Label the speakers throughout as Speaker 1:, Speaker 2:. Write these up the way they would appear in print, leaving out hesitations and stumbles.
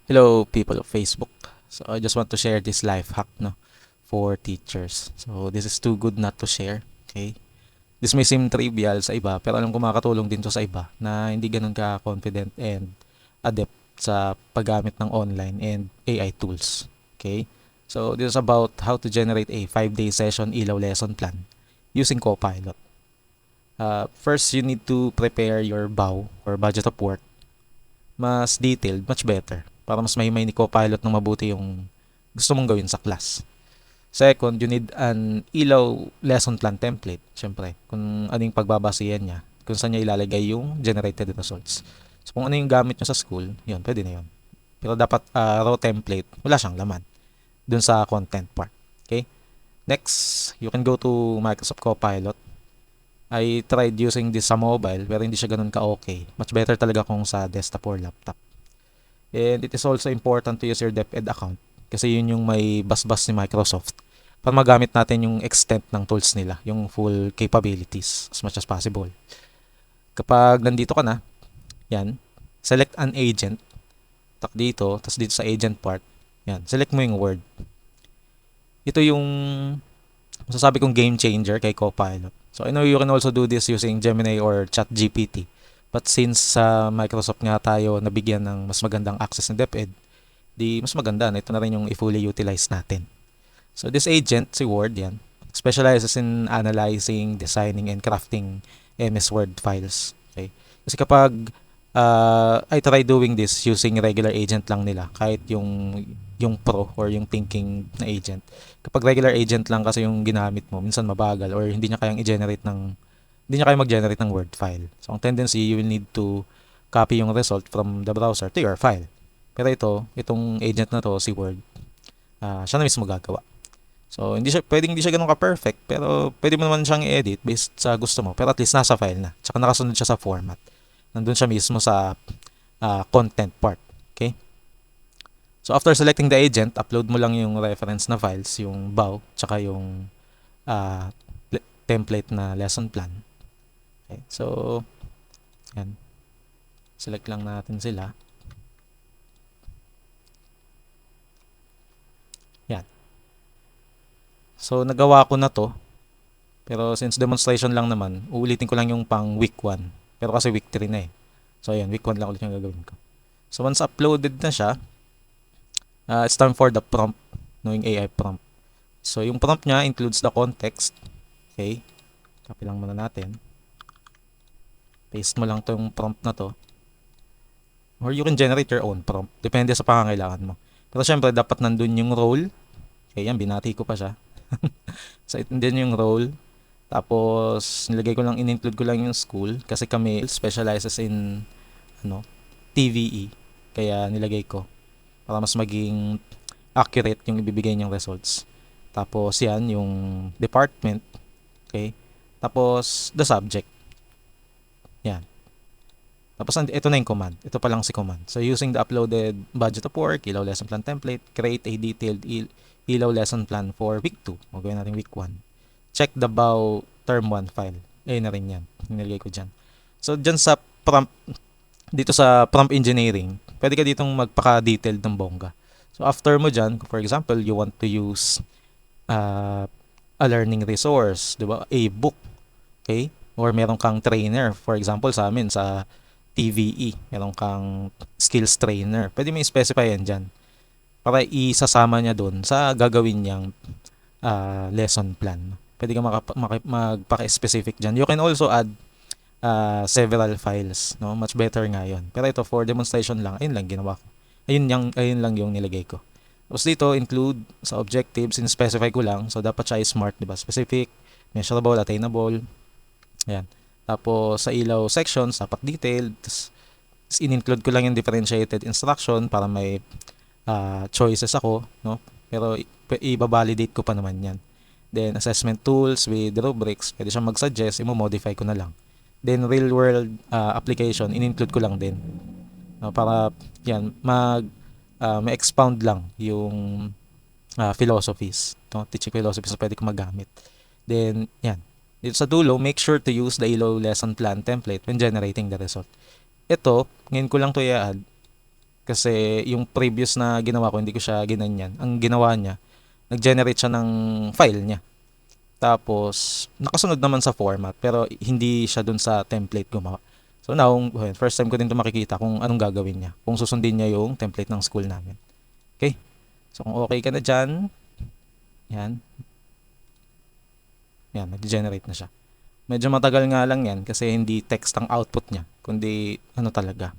Speaker 1: Hello, people of Facebook. So I just want to share this life hack, no, for teachers. So this is too good not to share. Okay? This may seem trivial sa iba, pero alam ko makakatulong din to sa iba na hindi ganun ka-confident and adept sa paggamit ng online and AI tools. Okay? So this is about how to generate a 5-day session ilaw lesson plan using Copilot. First, you need to prepare your BAW or budget of work mas detailed, much better. Para mas mahimay ni Copilot ng mabuti yung gusto mong gawin sa class. Second, you need an ilaw lesson plan template. Siyempre, kung ano yung pagbabasihan niya, kung saan niya ilalagay yung generated results. So, kung ano yung gamit niyo sa school, yun, pwede na yun. Pero dapat raw template, wala siyang laman dun sa content part. Okay? Next, you can go to Microsoft Copilot. I tried using this sa mobile pero hindi siya ganun ka-okay. Much better talaga kung sa desktop or laptop. And it is also important to use your DepEd account kasi yun yung may basbas ni Microsoft para magamit natin yung extent ng tools nila, yung full capabilities as much as possible. Kapag nandito ka na, yan, select an agent, tak dito, tapos dito sa agent part, yan, select mo yung word. Ito yung masasabi kong game changer kay Copilot. So I know you can also do this using Gemini or ChatGPT. But since sa Microsoft nga tayo nabigyan ng mas magandang access ng DepEd, di mas maganda na ito na rin yung i-fully utilize natin. So this agent, si Word yan, specializes in analyzing, designing, and crafting MS Word files. Okay? Kasi kapag I try doing this using regular agent lang nila, kahit yung pro or yung thinking na agent. Kapag regular agent lang kasi yung ginamit mo, minsan mabagal or hindi niya kayang i-generate ng hindi niya kayang mag-generate ng Word file. So ang tendency, you will need to copy yung result from the browser to your file. Pero itong agent na to, si Word, siya na mismo gagawa. So, hindi siya ganun ka-perfect, pero pwede mo naman siyang i-edit based sa gusto mo. Pero at least nasa file na. Tsaka nakasunod siya sa format. Nandun siya mismo sa content part. Okay? So, after selecting the agent, upload mo lang yung reference na files, yung BAW, tsaka yung uh, template na lesson plan. Okay? So, yan. Select lang natin sila. Yan. So, nagawa ko na to. Pero since demonstration lang naman, uulitin ko lang yung pang week 1. Pero kasi week 3 na eh. So, ayan, week 1 lang ulit yung gagawin ko. So, once uploaded na siya, it's time for the prompt, no, yung AI prompt. So, yung prompt niya includes the context. Okay? Copy lang muna natin. Paste mo lang to yung prompt na to. Or you can generate your own prompt. Depende sa pangangailangan mo. Pero syempre, dapat nandun yung role. Okay, yan, binati ko pa siya. So, din yung role. Tapos, in-include ko lang yung school. Kasi kami specializes in, TVE. Kaya nilagay ko. Para mas maging accurate yung ibibigay niyang results. Tapos, yan, yung department. Okay. Tapos, the subject. Yan. Tapos, ito na yung command. Ito pa lang si command. So, using the uploaded budget of work, ilaw lesson plan template, create a detailed ilaw lesson plan for week 2. Magawin natin week 1. Check the BAW term 1 file. Ayun na rin yan. Nilagay ko dyan. So, dyan sa prompt, dito sa prompt engineering, pwede ka ditong magpaka-detailed ng bongga. So, after mo dyan, for example, you want to use a learning resource, di ba? A book. Okay? Or meron kang trainer. For example, sa amin, sa TVE, meron kang skills trainer. Pwede mo i-specify yan dyan para isasama niya doon sa gagawin niyang lesson plan. Pwede ka magpaka-specific dyan. You can also add several files. No? Much better nga yun. Pero ito, for demonstration lang, ayun lang ginawa ko. Ayun lang yung nilagay ko. Tapos dito, include sa objectives, in-specify ko lang. So, dapat siya smart, diba? Specific, measurable, attainable. Ayan. Tapos, sa ilaw sections, dapat detailed. Tapos, in-include ko lang yung differentiated instruction para may choices ako, no? Pero, i-validate ko pa naman yan. Then, assessment tools with rubrics. Pwede siyang mag-suggest, i-modify ko na lang. Then, real-world application, in-include ko lang din. Para, yan, ma-expound lang yung philosophies, no? Teaching philosophies na pwede ko magamit. Then, yan. Dito sa dulo, make sure to use the ilaw lesson plan template when generating the result. Ito, ngayon ko lang to i-add. Kasi yung previous na ginawa ko, hindi ko siya ginanyan. Ang ginawa niya, nag-generate siya ng file niya. Tapos, nakasunod naman sa format, pero hindi siya dun sa template gumawa. So now, first time ko din ito makikita kung anong gagawin niya. Kung susundin niya yung template ng school namin. Okay? So kung okay ka na dyan, yan. Yan, nag-generate na siya. Medyo matagal nga lang yan kasi hindi text ang output niya, kundi ano talaga,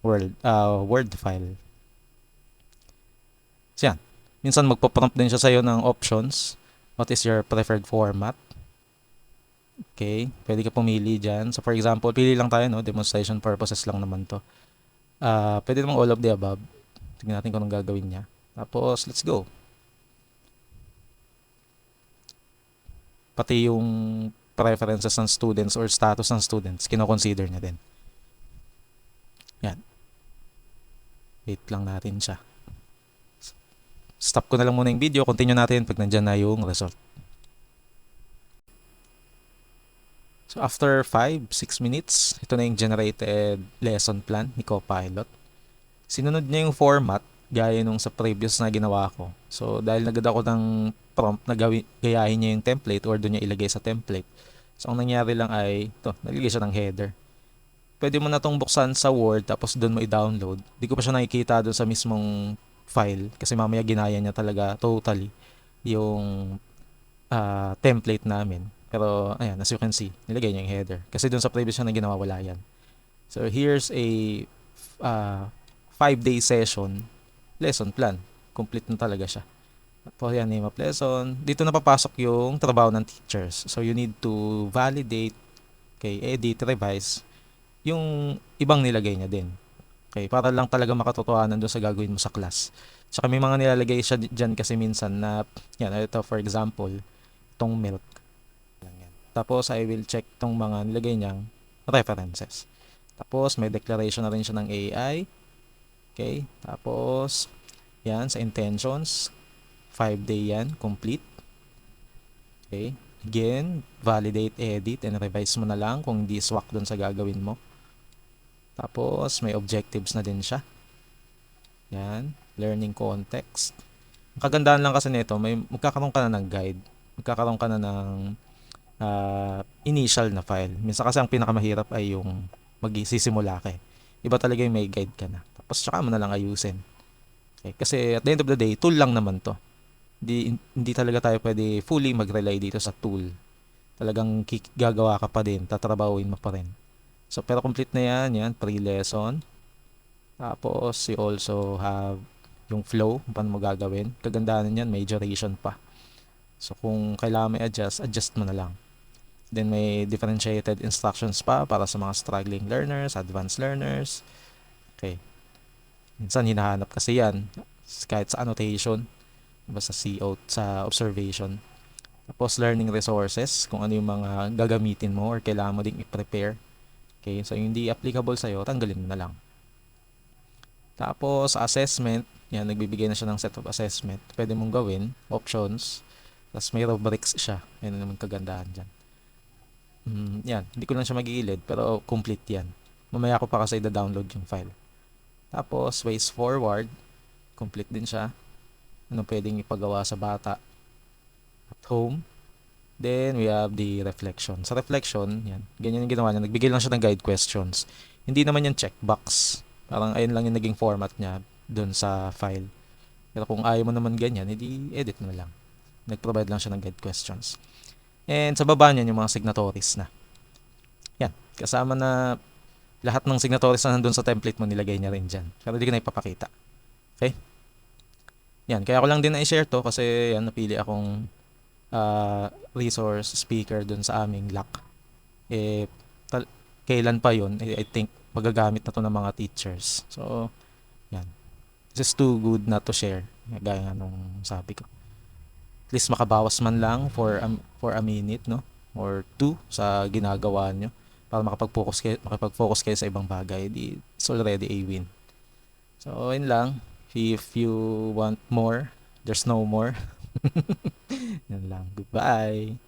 Speaker 1: word file. So yan. Minsan magpo-prompt din siya sa'yo ng options. What is your preferred format? Okay, pwede ka pumili dyan. So for example, pili lang tayo, no? Demonstration purposes lang naman to. Pwede namang all of the above. Tingnan natin kung anong gagawin niya. Tapos, let's go. Pati yung preferences ng students or status ng students, kino-consider niya din. Yan. Wait lang natin siya. Stop ko na lang muna yung video. Continue natin pag nandyan na yung result. So after 5-6 minutes, ito na yung generated lesson plan ni Copilot. Sinunod niya yung format gaya nung sa previous na ginawa ko. So dahil nagad ako ng prompt na gayahin niya yung template or doon niya ilagay sa template. So ang nangyari lang ay, nalagay siya ng header. Pwede mo na itong buksan sa Word tapos doon mo i-download. Di ko pa siya nakikita doon sa mismong file kasi mamaya ginaya niya talaga totally yung template namin. Pero ayan, as you can see, nilagay niya yung header. Kasi doon sa previous na ginawa, wala yan. So here's a 5-day session lesson plan. Complete na talaga siya. Tapos yan, name of lesson. Dito napapasok yung trabaho ng teachers. So you need to validate, edit, revise yung ibang nilagay niya din. Okay, para lang talaga makatotohanan doon sa gagawin mo sa class. Tsaka may mga nilalagay siya dyan kasi minsan na, yan, ito for example, itong milk. Tapos I will check tong mga nilagay niyang references. Tapos may declaration na rin siya ng AI. Okay, tapos yan sa intentions, 5-day yan, complete. Okay, again, validate, edit, and revise mo na lang kung hindi swak dun sa gagawin mo. Tapos may objectives na din siya. Yan, learning context. Ang kagandahan lang kasi nito, may magkakaroon ka na ng guide. Magkakaroon ka na ng initial na file. Minsan kasi ang pinakamahirap ay yung magsisimula ka. Iba talaga yung may guide ka na. Tapos tsaka mo na lang ayusin. Okay? Kasi at the end of the day, tool lang naman to. Hindi talaga tayo pwede fully mag-rely dito sa tool. Talagang gagawa ka pa din, tatrabahuin mo pa rin. So pero complete na yan, pre-lesson. Tapos you also have yung flow, paano mo gagawin. Kagandahan niyan, may duration pa. So kung kailangan may adjust mo na lang. Then may differentiated instructions pa para sa mga struggling learners, advanced learners. Okay. Minsan hinahanap kasi yan kahit sa annotation, basta sa observation. Tapos learning resources, kung ano yung mga gagamitin mo or kailangan mo ding i-prepare. Okay, so yung hindi applicable sa'yo, tanggalin mo na lang. Tapos assessment, yan, nagbibigay na siya ng set of assessment. Pwede mong gawin, options, tapos may rubrics siya. Yan naman kagandahan dyan. Yan, hindi ko lang siya mag-iilid pero complete yan. Mamaya ko pa kasi i-download yung file. Tapos ways forward, complete din siya. Ano pwedeng ipagawa sa bata at home. Then we have the reflection. Sa reflection, yan, ganyan yung ginawa niya. Nagbigay lang siya ng guide questions. Hindi naman yung checkbox. Parang ayun lang yung naging format niya dun sa file. Pero kung ayaw mo naman ganyan, edi edit mo na lang. Nag-provide lang siya ng guide questions. And sa baba niyan yung mga signatories na. Yan, kasama na lahat ng signatories na nandun sa template mo, nilagay niya rin dyan. Pero hindi ko na ipapakita. Okay? Yan, kaya ko lang din na-share to kasi yan, napili akong resource speaker dun sa aming LAC. Kailan pa yun? I think magagamit na to ng mga teachers. So, yan. This is too good not to share. Gaya nga nung sabi ko. At least makabawas man lang for a minute, no? Or 2 sa ginagawa nyo para makapag-focus kayo sa ibang bagay. It's already a win. So, yun lang. If you want more, there's no more. Yan lang. Goodbye.